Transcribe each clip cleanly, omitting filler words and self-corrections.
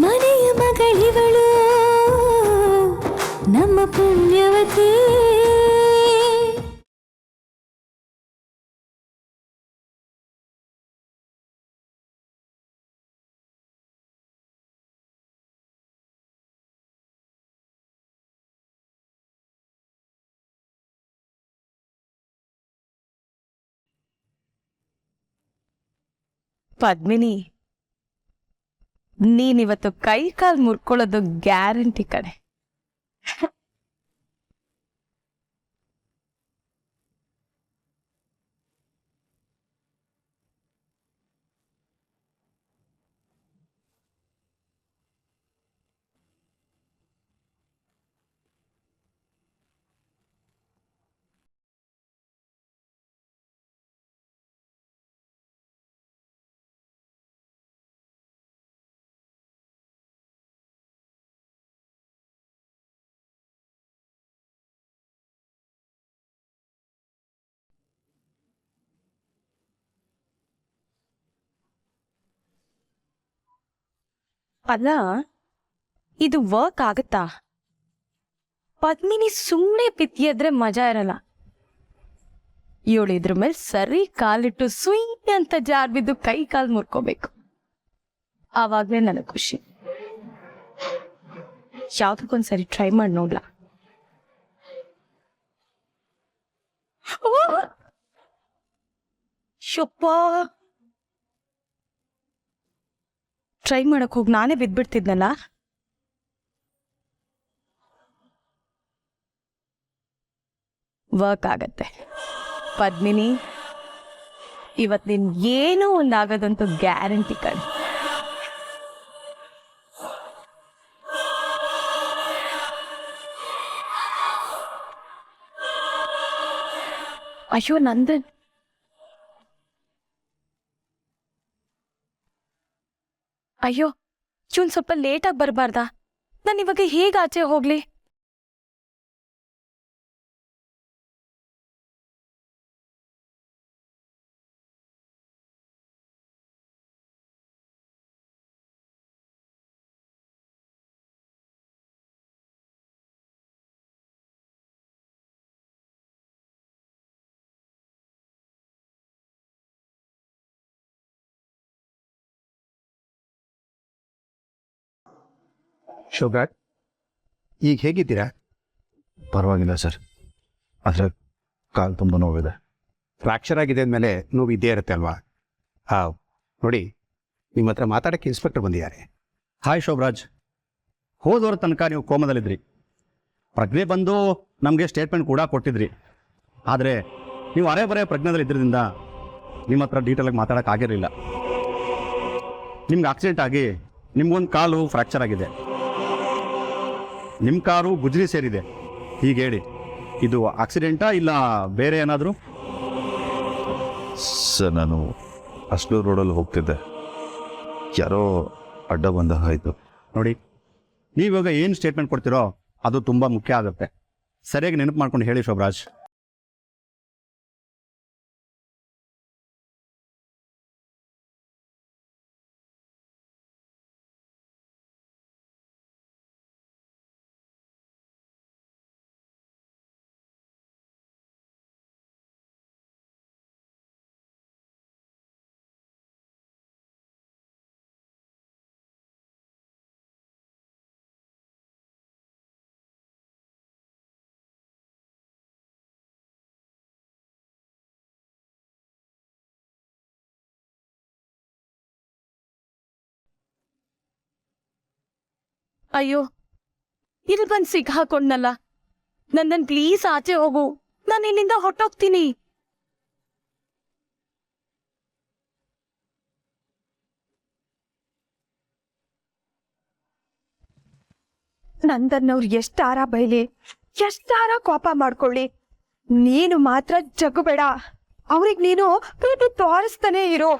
ಮನೆಯ ಮಗಳಿವಳು ನಮ್ಮ ಪುಣ್ಯವತಿ. ಪದ್ಮಿನಿ, ನೀನಿವತ್ತು ಕೈ ಕಾಲು ಮುರ್ಕೊಳ್ಳೋದು ಗ್ಯಾರಂಟಿ ಕಣೆ. ಅಲ್ಲ, ಇದು ವರ್ಕ್ ಆಗತ್ತಾ? ಪದ್ಮಿನಿ ಸುಮ್ಮನೆ ಪಿತ್ತಿಯದ್ರೆ ಮಜಾ ಇರಲ್ಲ. ಇವಳು ಇದ್ರ ಮೇಲೆ ಸರಿ ಕಾಲಿಟ್ಟು ಸುಯ್ ಅಂತ ಜಾರ್ ಬಿದ್ದು ಕೈ ಕಾಲು ಮುರ್ಕೋಬೇಕು. ಆವಾಗ್ಲೇ ನನಗೆ ಖುಷಿ. ಯಾವ್ದಕ್ಕೊಂದ್ಸರಿ ಟ್ರೈ ಮಾಡಿ ನೋಡ್ಲಾ? ಶಪ್ಪ, ಟ್ರೈ ಮಾಡಕ್ ಹೋಗಿ ನಾನೇ ಬಿದ್ಬಿಡ್ತಿದ್ನಲ್ಲ. ವರ್ಕ್ ಆಗತ್ತೆ. ಪದ್ಮಿನಿ, ಇವತ್ತು ನಿನ್ ಏನೋ ಒಂದಾಗೋದಂತೂ ಗ್ಯಾರಂಟಿ ಕಣೆ. ಅಯ್ಯೋ ನಂದನ್, ಅಯ್ಯೋ ಇವನ್ ಸ್ವಲ್ಪ ಲೇಟಾಗಿ ಬರಬಾರ್ದಾ? ನಾನು ಇವಾಗ ಹೇಗೆ ಆಚೆ ಹೋಗ್ಲಿ? ಶೋಭ್ರಾಟ್, ಈಗ ಹೇಗಿದ್ದೀರಾ? ಪರವಾಗಿಲ್ಲ ಸರ್, ಆದರೆ ಕಾಲು ತುಂಬ ನೋವಿದೆ. ಫ್ರ್ಯಾಕ್ಚರ್ ಆಗಿದೆ ಅಂದಮೇಲೆ ನೋವು ಇದ್ದೇ ಇರುತ್ತೆ ಅಲ್ವಾ? ನೋಡಿ, ನಿಮ್ಮ ಹತ್ರ ಮಾತಾಡೋಕ್ಕೆ ಇನ್ಸ್ಪೆಕ್ಟರ್ ಬಂದಿದ್ದಾರೆ. ಹಾಯ್ ಶೋಭರಾಜ್, ಹೋದವರ ತನಕ ನೀವು ಕೋಮದಲ್ಲಿದ್ರಿ. ಪ್ರಜ್ಞೆ ಬಂದು ನಮಗೆ ಸ್ಟೇಟ್ಮೆಂಟ್ ಕೂಡ ಕೊಟ್ಟಿದ್ರಿ. ಆದರೆ ನೀವು ಅರೆ ಬರೇ ಪ್ರಜ್ಞೆದಲ್ಲಿ ಇದ್ರಿಂದ ನಿಮ್ಮ ಹತ್ರ ಡೀಟೇಲಾಗಿ ಮಾತಾಡೋಕ್ಕಾಗಿರಲಿಲ್ಲ. ನಿಮ್ಗೆ ಆಕ್ಸಿಡೆಂಟ್ ಆಗಿ ನಿಮ್ಗೊಂದು ಕಾಲು ಫ್ರ್ಯಾಕ್ಚರ್ ಆಗಿದೆ, ನಿಮ್ಮ ಕಾರು ಗುಜ್ರಿ ಸೇರಿದೆ. ಹೀಗೆ ಹೇಳಿ, ಇದು ಆಕ್ಸಿಡೆಂಟಾ ಇಲ್ಲ ಬೇರೆ ಏನಾದರೂ? ಸರ್, ನಾನು ಅಸ್ಲೂರು ರೋಡಲ್ಲಿ ಹೋಗ್ತಿದ್ದೆ, ಯಾರೋ ಅಡ್ಡ ಬಂದ ಆಯಿತು. ನೋಡಿ, ನೀವಿವಾಗ ಏನು ಸ್ಟೇಟ್ಮೆಂಟ್ ಕೊಡ್ತೀರೋ ಅದು ತುಂಬ ಮುಖ್ಯ ಆಗುತ್ತೆ. ಸರಿಯಾಗಿ ನೆನಪು ಮಾಡ್ಕೊಂಡು ಹೇಳಿ ಶೋಭರಾಜ್. ಅಯ್ಯೋ, ಇಲ್ಲಿ ಬಂದು ಸಿಕ್ಕಾಕೊಂಡ್ನಲ್ಲ. ನನ್ನನ್ನು ಪ್ಲೀಸ್ ಆಚೆ ಹೋಗು, ನಾನು ಇಲ್ಲಿಂದ ಹೊಟ್ಟೋಗ್ತೀನಿ. ನಂದನ್ನವ್ರು ಎಷ್ಟಾರ ಬೈಲಿ, ಎಷ್ಟಾರ ಕೋಪ ಮಾಡ್ಕೊಳ್ಳಿ, ನೀನು ಮಾತ್ರ ಜಗ್ಗಬೇಡ. ಅವ್ರಿಗೆ ನೀನು ಪ್ರೀತಿ ತೋರಿಸ್ತಾನೆ ಇರೋ.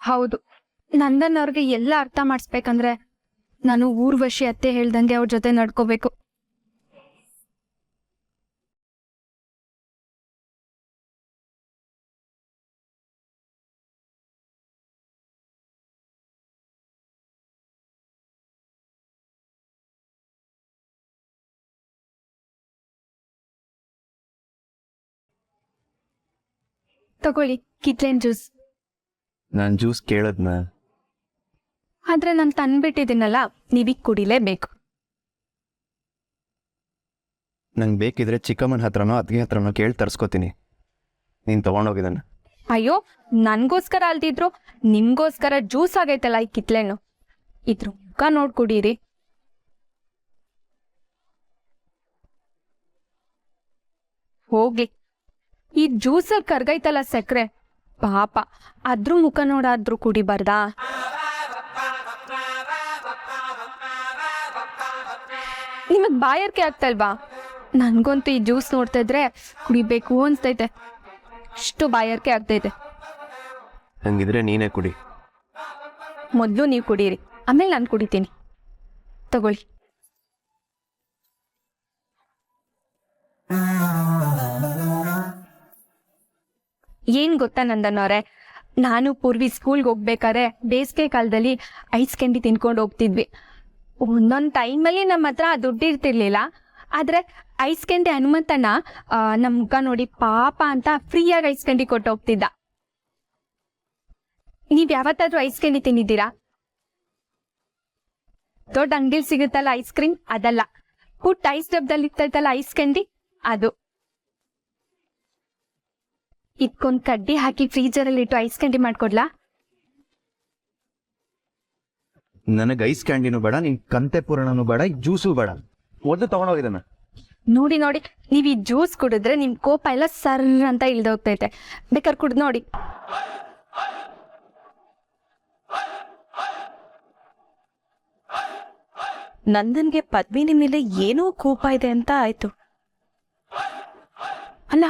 ಹೌದು, ನಂದನ್ ಅವ್ರಿಗೆ ಎಲ್ಲ ಅರ್ಥ ಮಾಡಿಸ್ಬೇಕಂದ್ರೆ ನಾನು ಊರ್ವಶಿ ಅತ್ತೆ ಹೇಳ್ದಂಗೆ ಅವ್ರ ಜೊತೆ ನಡ್ಕೋಬೇಕು. ತಗೊಳ್ಳಿ ಕಿತ್ಲೇನ್ ಜ್ಯೂಸ್. ನಾನು ಜ್ಯೂಸ್ ಕೇಳದ್ನ. ಆದ್ರೆ ನಾನು ತಂದ್ಬಿಟ್ಟಿದ್ದೀನಲ್ಲ, ನೀವೀಗ ಕುಡಿಲೇಬೇಕು. ನಂಗೆ ಬೇಕಿದ್ರೆ ಚಿಕ್ಕಮ್ಮನ ಹತ್ರನೋ ಅತ್ತಿಗೆ ಹತ್ರನೋ ಕೇಳಿ ತರಿಸ್ಕೋತೀನಿ. ನೀನು ತೊಗೊಂಡೋಗಿದ್ದಾನೆ. ಅಯ್ಯೋ, ನನ್ಗೋಸ್ಕರ ಅಲ್ದಿದ್ರು ನಿಮ್ಗೋಸ್ಕರ ಜ್ಯೂಸ್ ಆಗೈತಲ್ಲ ಈ ಕಿತ್ಲೆಣ್ಣು. ಇದ್ರ ಮುಖ ನೋಡ್ ಕುಡೀರಿ. ಹೋಗ್ಲಿ, ಈ ಜ್ಯೂಸಲ್ಲಿ ಕರ್ಗೈತಲ್ಲ ಸಕ್ಕರೆ, ಪಾಪ ಅದ್ರ ಮುಖ ನೋಡಾದ್ರೂ ಕುಡಿಬಾರ್ದಾ? ನಿಮಗ್ ಬಾಯಾರಿಕೆ ಆಗ್ತಲ್ವಾ? ನನ್ಗಂತೂ ಈ ಜ್ಯೂಸ್ ನೋಡ್ತಾ ಇದ್ರೆ ಕುಡಿಬೇಕು ಅನ್ಸ್ತೈತೆ. ಅಷ್ಟು ಬಾಯಾರಿಕೆ ಆಗ್ತೈತೆ. ಹಂಗಿದ್ರೆ ನೀನೇ ಕುಡಿ. ಮೊದಲು ನೀವು ಕುಡೀರಿ, ಆಮೇಲೆ ನಾನು ಕುಡಿತೀನಿ. ತಗೊಳ್ಳಿ. ಏನ್ ಗೊತ್ತಾ ನಂದನವ್ರೆ, ನಾನು ಪೂರ್ವಿ ಸ್ಕೂಲ್ಗೆ ಹೋಗ್ಬೇಕಾದ್ರೆ ಬೇಸಿಗೆ ಕಾಲದಲ್ಲಿ ಐಸ್ ಕ್ಯಾಂಡಿ ತಿನ್ಕೊಂಡು ಹೋಗ್ತಿದ್ವಿ. ಒಂದೊಂದು ಟೈಮಲ್ಲಿ ನಮ್ಮ ಹತ್ರ ದುಡ್ಡು ಇರ್ತಿರ್ಲಿಲ್ಲ. ಆದರೆ ಐಸ್ ಕ್ಯಾಂಡಿ ಹನುಮಂತಣ್ಣ ನಮ್ಮ ಮುಖ ನೋಡಿ ಪಾಪ ಅಂತ ಫ್ರೀಯಾಗಿ ಐಸ್ ಕ್ಯಾಂಡಿ ಕೊಟ್ಟು ಹೋಗ್ತಿದ್ದ. ನೀವ್ ಯಾವತ್ತಾದ್ರೂ ಐಸ್ ಕ್ಯಾಂಡಿ ತಿನ್ನಿದ್ದೀರಾ? ದೊಡ್ಡ ಅಂಗಡಿಲಿ ಸಿಗುತ್ತಲ್ಲ ಐಸ್ ಕ್ರೀಮ್, ಅದಲ್ಲ. ಪುಟ್ಟ ಐಸ್ ಡಬ್ದಲ್ಲಿ ಇರ್ತೈತಲ್ಲ ಐಸ್ ಕ್ಯಾಂಡಿ, ಅದು. ಇದ್ಕೊಂದ್ ಕಡ್ಡಿ ಹಾಕಿ ಫ್ರೀಜರಲ್ಲಿ ಇಟ್ಟು ಐಸ್ ಕ್ಯಾಂಡಿ ಮಾಡ್ಕೊಡ್ಲಾ? ನನಗೆ ಐಸ್ ಕ್ಯಾಂಡಿನೂ ಬೇಡ, ನಿನ್ ಕಂತೆ ಪೂರಣನೂ ಬೇಡ, ಜ್ಯೂಸು ಬೇಡ. ಮೊದಲು ತೊಗೊಂಡೋಗಿದ್ದಾನೆ. ನೋಡಿ ನೋಡಿ, ನೀವ್ ಈ ಜ್ಯೂಸ್ ಕುಡಿದ್ರೆ ನಿಮ್ ಕೋಪ ಎಲ್ಲ ಸರ್ ಅಂತ ಇಳ್ದೋಗ್ತೈತೆ. ಬೇಕಾದ್ರೆ ಕುಡ್ದು ನೋಡಿ. ನಂದನ್ಗೆ ಪದ್ಮಿನಿ ಮೇಲೆ ಏನೋ ಕೋಪ ಇದೆ ಅಂತ ಆಯ್ತು. ಅಲ್ಲ,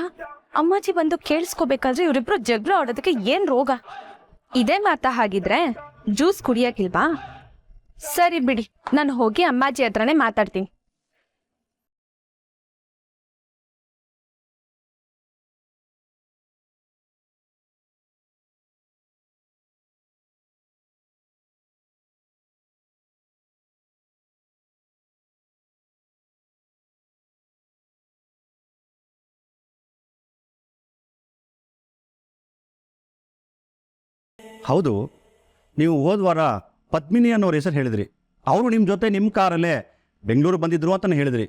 ಅಮ್ಮಾಜಿ ಬಂದು ಕೇಳಿಸ್ಕೋಬೇಕಾದ್ರೆ ಇವರಿಬ್ರು ಜಗಳ ಆಡೋದಕ್ಕೆ ಏನ್ ರೋಗ? ಇದೇ ಮಾತಾ ಹಾಗಿದ್ರೆ ಜ್ಯೂಸ್ ಕುಡಿಯಕ್ಕಿಲ್ವಾ? ಸರಿ ಬಿಡಿ, ನಾನು ಹೋಗಿ ಅಮ್ಮಾಜಿ ಹತ್ರನೇ ಮಾತಾಡ್ತೀನಿ. ಹೌದು, ನೀವು ಹೋದ ವಾರ ಪದ್ಮಿನಿ ಅನ್ನೋರ ಹೆಸರು ಹೇಳಿದ್ರಿ. ಅವರು ನಿಮ್ಮ ಜೊತೆ ನಿಮ್ಮ ಕಾರಲ್ಲೇ ಬೆಂಗಳೂರು ಬಂದಿದ್ರು ಅಂತಾನೆ ಹೇಳಿದ್ರಿ.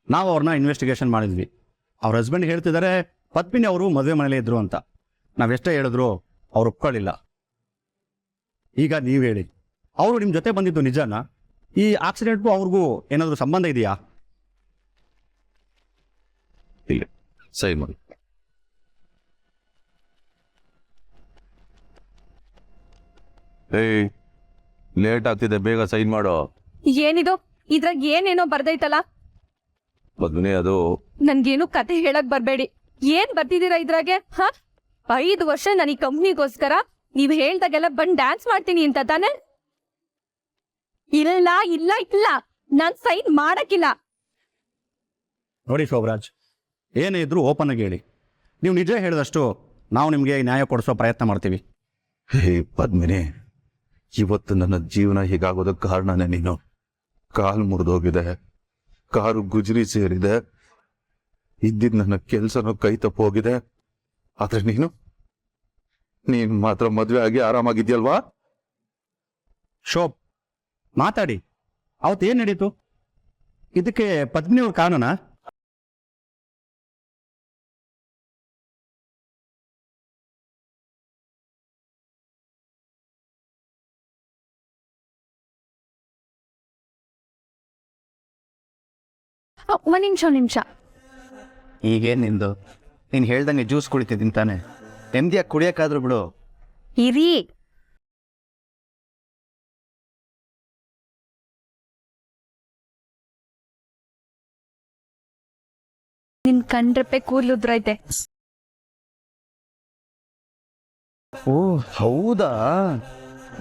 ನಾವು ಅವ್ರನ್ನ ಇನ್ವೆಸ್ಟಿಗೇಷನ್ ಮಾಡಿದ್ವಿ. ಅವ್ರ ಹಸ್ಬೆಂಡ್ ಹೇಳ್ತಿದ್ದಾರೆ ಪದ್ಮಿನಿ ಅವರು ಮದುವೆ ಮನೇಲೇ ಇದ್ರು ಅಂತ. ನಾವೆಷ್ಟೇ ಹೇಳಿದ್ರು ಅವ್ರು ಒಪ್ಕೊಳ್ಳಿಲ್ಲ. ಈಗ ನೀವು ಹೇಳಿ, ಅವರು ನಿಮ್ಮ ಜೊತೆ ಬಂದಿದ್ದು ನಿಜನಾ? ಈ ಆಕ್ಸಿಡೆಂಟ್ಗೂ ಅವ್ರಿಗೂ ಏನಾದರೂ ಸಂಬಂಧ ಇದೆಯಾ? ಇಲ್ಲ, ಸೈ ಮಾಡಿ. ಏಯ್, ಲೇಟ್ ಆಗ್ತಿದೆ, ಬೇಗ ಸೈನ್ ಮಾಡೋ. ಏನಿದು ಇದ್ರಾಗ ಏನೇನೋ ಬರ್ದೈತಲ್ಲ? ಪದ್ಮಿನಿ, ಅದು ನನ್ಗೇನು ಕತೆ ಹೇಳಕ್ ಬರ್ಬೇಡಿ. ಏನ್ ಬರ್ತಿದ್ದೀರಾ ಇದ್ರಾಗೆ? 5 ವರ್ಷ ನಾನು ಈ ಕಂಪ್ನಿಗೋಸ್ಕರ ನೀವ್ ಹೇಳ್ದಾಗೆಲ್ಲ ಬಂದ್ ಡ್ಯಾನ್ಸ್ ಮಾಡ್ತೀನಿ ಅಂತ ತಾನೆ? ಇಲ್ಲ ಇಲ್ಲ ಇಲ್ಲ, ನಾನ್ ಸೈನ್ ಮಾಡಕ್ಕಿಲ್ಲ. ನೋಡಿ ಶೋಭರಾಜ್, ಏನೇ ಇದ್ರೂ ಓಪನ್ ಆಗಿ ಹೇಳಿ. ನೀವು ನಿಜ ಹೇಳಿದಷ್ಟು ನಾವು ನಿಮಗೆ ನ್ಯಾಯ ಕೊಡಿಸೋ ಪ್ರಯತ್ನ ಮಾಡ್ತೀವಿ. ಹೇ ಪದ್ಮಿನಿ, ಇವತ್ತು ನನ್ನ ಜೀವನ ಹೀಗಾಗೋದಕ್ಕೆ ಕಾರಣನೇ ನೀನು. ಕಾಲು ಮುರಿದೋಗಿದೆ, ಕಾರು ಗುಜರಿ ಸೇರಿದೆ, ಇದ್ದಿದ್ದು ನನ್ನ ಕೆಲಸನೂ ಕೈ ತಪ್ಪು ಹೋಗಿದೆ. ಆದ್ರೆ ನೀನು ಮಾತ್ರ ಮದುವೆ ಆಗಿ ಆರಾಮಾಗಿದ್ಯಲ್ವಾ? ಶೋಭ್, ಮಾತಾಡಿ. ಅವತ್ತೇನು ನಡೀತು? ಇದಕ್ಕೆ ಪದ್ಮಿನಿಯವ್ರ ಕಾರಣನಾ? ಒಂದ್ ನಿಮಿಷ. ಈಗೇನು ನಿಂದು? ನೀನು ಹೇಳ್ದಂಗೆ ಜ್ಯೂಸ್ ಕುಡಿತಿದ್ದೀನಿ ತಾನೆ, ನೆಮ್ಮದಿಯಾಗಿ ಕುಡಿಯೋಕ್ಕಾದ್ರೂ ಬಿಡು. ಇರಿ, ನಿನ್ ಕಂಡ್ರಪ್ಪೆ ಕೂದ್ಲುದ್ರೈತೆ. ಓ ಹೌದಾ?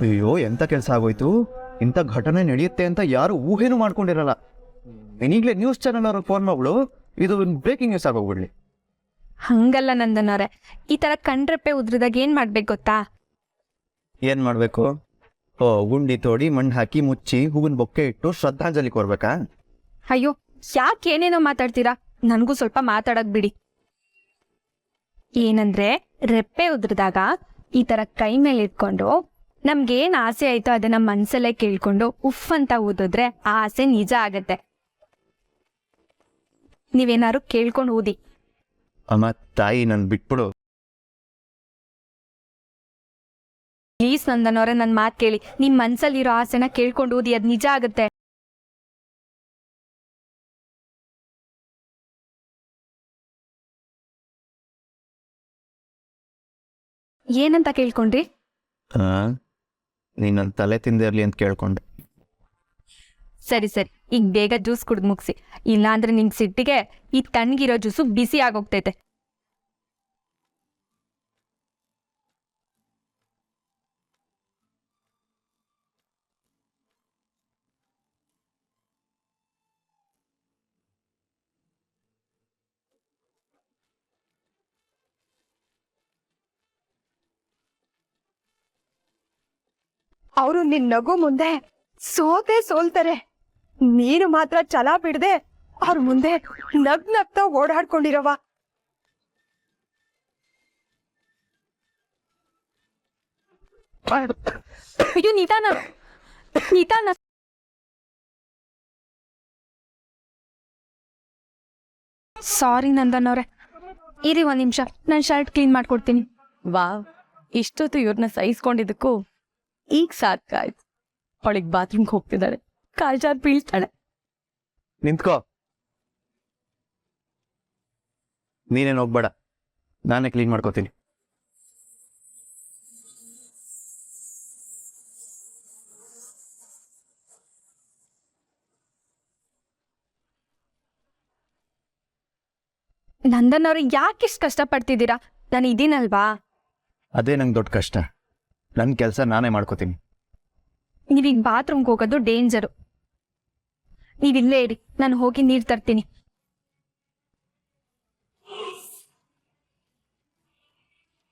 ಅಯ್ಯೋ, ಎಂಥ ಕೆಲಸ ಆಗೋಯ್ತು. ಇಂಥ ಘಟನೆ ನಡೆಯುತ್ತೆ ಅಂತ ಯಾರು ಊಹೆನೂ ಮಾಡ್ಕೊಂಡಿರಲ್ಲ. ನೀನೀಗಲೇ ನ್ಯೂಸ್ ಚಾನಲ್ ಅವ್ರಿಗೆ ಫೋನ್ ಮಾಡ್ಬಿಡು, ಇದು ಬ್ರೇಕಿಂಗ್ ನ್ಯೂಸ್ ಆಗೋಗ್ಬಿಡ್ಲಿ. ಹಂಗಲ್ಲ ನಂದನ್ ಅವ್ರೆ, ಈ ತರ ಕಣ್ರೆಪ್ಪೆ ಉದ್ರದಾಗ ಏನ್ ಮಾಡ್ಬೇಕು ಗೊತ್ತಾ? ಏನು ಮಾಡಬೇಕು? ಓ, ಗುಂಡಿ ತೋಡಿ ಮಣ್ಣು ಹಾಕಿ ಮುಚ್ಚಿ ಹೂವಿನ ಬೊಕ್ಕೆ ಇಟ್ಟು ಶ್ರದ್ಧಾಂಜಲಿ ಕೊಡ್ಬೇಕಾ? ಅಯ್ಯೋ, ಯಾಕೆ ಏನೇನೋ ಮಾತಾಡ್ತೀರಾ? ನನ್ಗೂ ಸ್ವಲ್ಪ ಮಾತಾಡಕ್ ಬಿಡಿ. ಏನಂದ್ರೆ, ರೆಪ್ಪೆ ಉದ್ರದಾಗ ಈ ತರ ಕೈ ಮೇಲೆ ಇಟ್ಕೊಂಡು ನಮ್ಗೇನ್ ಆಸೆ ಆಯ್ತೋ ಅದನ್ನ ಮನ್ಸಲ್ಲೇ ಕೇಳ್ಕೊಂಡು ಉಫ್ ಅಂತ ಊದಿದ್ರೆ ಆ ಆಸೆ ನಿಜ ಆಗತ್ತೆ. ನೀವೇನಾದ್ರು ಕೇಳ್ಕೊಂಡು ಊದಿ. ಅಮ್ಮ ತಾಯಿ, ನನ್ ಬಿಟ್ಬಿಡು. ಪ್ಲೀಸ್ ನಂದನ್ ಅವ್ರೆ, ನನ್ ಮಾತ್ ಕೇಳಿ. ನಿಮ್ ಮನ್ಸಲ್ಲಿರೋ ಆಸೆನ ಕೇಳ್ಕೊಂಡು ಊದಿ, ಅದ್ ನಿಜ ಆಗತ್ತೆ. ಏನಂತ ಕೇಳ್ಕೊಂಡ್ರಿ? ನೀನ್ ನನ್ನ ತಲೆ ತಿಂದಿರ್ಲಿ ಅಂತ ಕೇಳ್ಕೊಂಡೆ. ಸರಿ ಸರಿ, ಈಗ ಬೇಗ ಜ್ಯೂಸ್ ಕುಡ್ದು ಮುಗಿಸಿ, ಇಲ್ಲಾಂದ್ರೆ ನಿಮ್ ಸಿಟ್ಟಿಗೆ ಈ ತಣ್ಣಗಿರೋ ಜ್ಯೂಸು ಬಿಸಿ ಆಗೋಗ್ತೈತೆ. ಅವರು ನಿನ್ ನಗು ಮುಂದೆ ಸೋಲ್ತಾರೆ. ನೀನು ಮಾತ್ರ ಛಲ ಬಿಡದೆ ಅವ್ರ ಮುಂದೆ ನಗ್ತಾ ಓಡಾಡ್ಕೊಂಡಿರವ. ಅಯ್ಯೋ, ನಿಧಾನ. ಸಾರಿ ನಂದನ್ ಅವ್ರೆ, ಇರಿ ಒಂದ್ ನಿಮಿಷ, ನಾನು ಶರ್ಟ್ ಕ್ಲೀನ್ ಮಾಡ್ಕೊಡ್ತೀನಿ. ವಾವ್, ಇಷ್ಟೊತ್ತು ಇವ್ರನ್ನ ಸಹಿಸ್ಕೊಂಡಿದ್ದಕ್ಕೂ ಈಗ ಸಾಧ್ಯ ಆಯ್ತು. ಅವಳಿಗೆ ಬಾತ್ರೂಮ್ಗೆ ಹೋಗ್ತಿದ್ದಾಳೆ, ಕಾಲ್ಜಾರ್ ಬೀಳ್ತಾಳೆ. ನಿಂತ್ಕೋ. ನೀನೇನು ಹೋಗ್ಬೇಡ, ನಾನೇ ಕ್ಲೀನ್ ಮಾಡ್ಕೋತೀನಿ. ನಂದನ್ ಅವ್ರೆ, ಯಾಕಿಷ್ಟು ಕಷ್ಟಪಡ್ತಿದ್ದೀರಾ? ನಾನು ಇದೀನಲ್ವಾ? ಅದೇ ನಂಗೆ ದೊಡ್ಡ ಕಷ್ಟ. ನನ್ನ ಕೆಲಸ ನಾನೇ ಮಾಡ್ಕೋತೀನಿ. ನೀವೀಗ ಬಾತ್ರೂಮ್ಗೆ ಹೋಗೋದು ಡೇಂಜರು. ನೀವಿಲ್ಲೇ ಇರಿ, ನಾನು ಹೋಗಿ ನೀರು ತರ್ತೀನಿ.